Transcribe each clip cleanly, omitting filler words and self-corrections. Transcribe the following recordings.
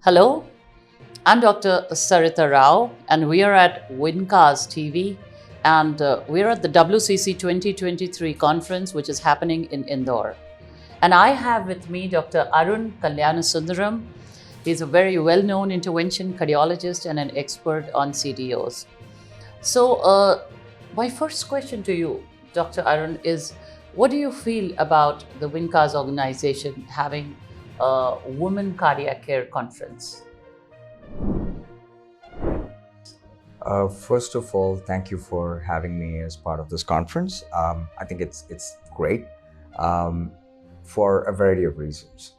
Hello, I'm Dr. Sarita Rao, and we are at WinCars TV, and we're at the WCC 2023 conference, which is happening in Indore. And I have with me Dr. Arun Kalyanasundaram. He's a very well-known intervention cardiologist and an expert on CDOs. So, my first question to you, Dr. Arun, is what do you feel about the WinCars organization having a Women Cardiac Care Conference? First of all, thank you for having me as part of this conference. I think it's great for a variety of reasons.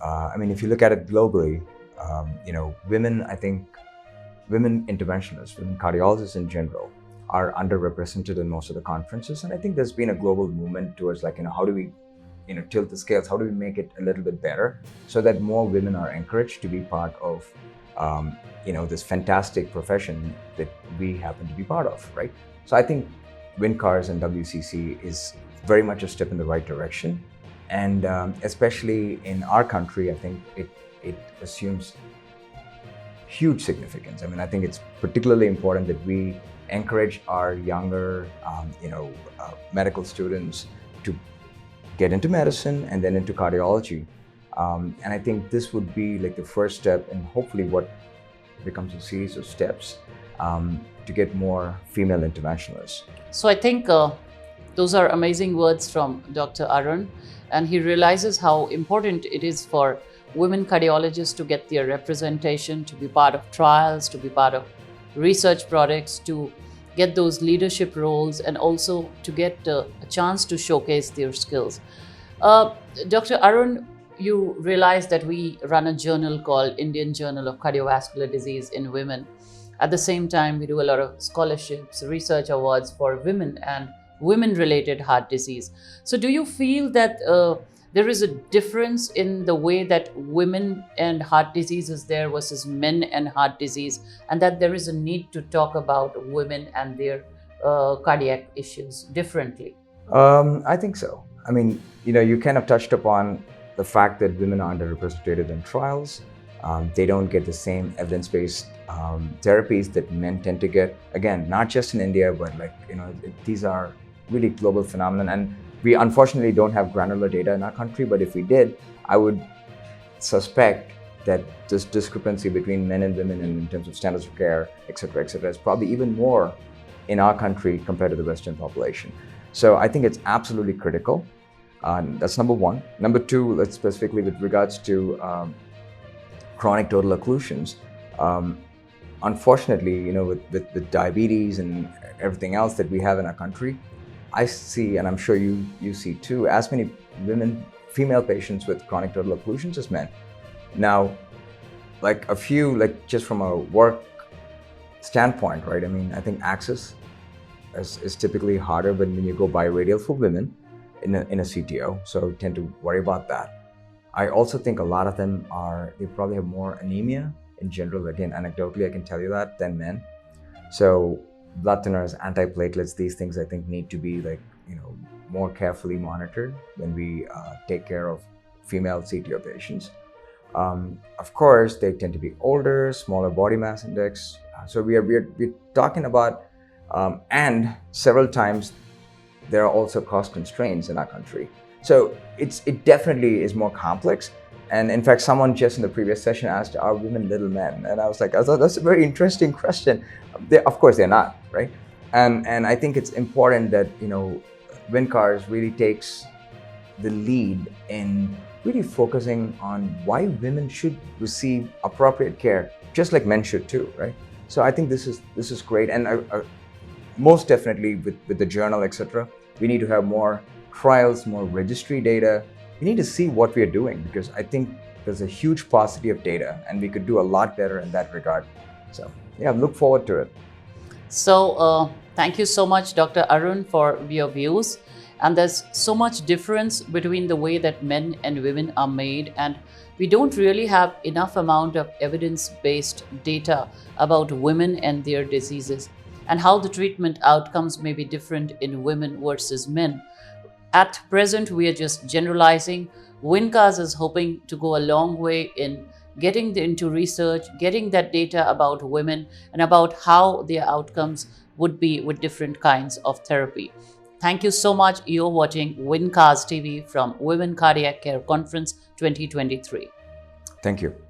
If you look at it globally, women, I think, women interventionists, women cardiologists in general, are underrepresented in most of the conferences, and I think there's been a global movement towards how do we, tilt the scales? How do we make it a little bit better so that more women are encouraged to be part of this fantastic profession that we happen to be part of, right? So I think WinCars and WCC is very much a step in the right direction. And especially in our country, I think it assumes huge significance. I think it's particularly important that we encourage our younger, medical students to get into medicine and then into cardiology. And I think this would be like the first step, and hopefully what becomes a series of steps to get more female interventionalists. So I think those are amazing words from Dr. Arun, and he realizes how important it is for women cardiologists to get their representation, to be part of trials, to be part of research projects, to get those leadership roles, and also to get a chance to showcase their skills. Dr. Arun, you realize that we run a journal called Indian Journal of Cardiovascular Disease in Women. At the same time, we do a lot of scholarships, research awards for women and women-related heart disease. So do you feel that there is a difference in the way that women and heart disease is there versus men and heart disease, and that there is a need to talk about women and their cardiac issues differently? I think so. You kind of touched upon the fact that women are underrepresented in trials. They don't get the same evidence-based therapies that men tend to get. Again, not just in India, but these are really global phenomenon. And we unfortunately don't have granular data in our country, but if we did, I would suspect that this discrepancy between men and women in terms of standards of care, et cetera, is probably even more in our country compared to the Western population. So I think it's absolutely critical. That's number one. Number two, let's specifically with regards to chronic total occlusions. Unfortunately, with diabetes and everything else that we have in our country, I see, and I'm sure you see too, as many female patients with chronic total occlusions as men. Now, just from a work standpoint, right? I think access is typically harder when you go biradial for women in a CTO, so tend to worry about that. I also think a lot of them they probably have more anemia in general. Again, anecdotally, I can tell you that, than men. So blood thinners, antiplatelets, these things I think need to be more carefully monitored when we take care of female CTO patients. Of course, they tend to be older, smaller body mass index. So we're talking about, and several times there are also cost constraints in our country. So it definitely is more complex. And in fact, someone just in the previous session asked, are women little men? And I thought that's a very interesting question. Of course they're not, right? And I think it's important that, WinCars really takes the lead in really focusing on why women should receive appropriate care, just like men should too, right? So I think this is great. And most definitely with the journal, etc., we need to have more trials, more registry data. We need to see what we are doing, because I think there's a huge paucity of data and we could do a lot better in that regard. So yeah, look forward to it. So thank you so much, Dr. Arun, for your views. And there's so much difference between the way that men and women are made, and we don't really have enough amount of evidence-based data about women and their diseases, and how the treatment outcomes may be different in women versus men. At present, we are just generalizing. WinCars is hoping to go a long way in getting into research, getting that data about women and about how their outcomes would be with different kinds of therapy. Thank you so much. You're watching WinCars TV from Women Cardiac Care Conference 2023. Thank you.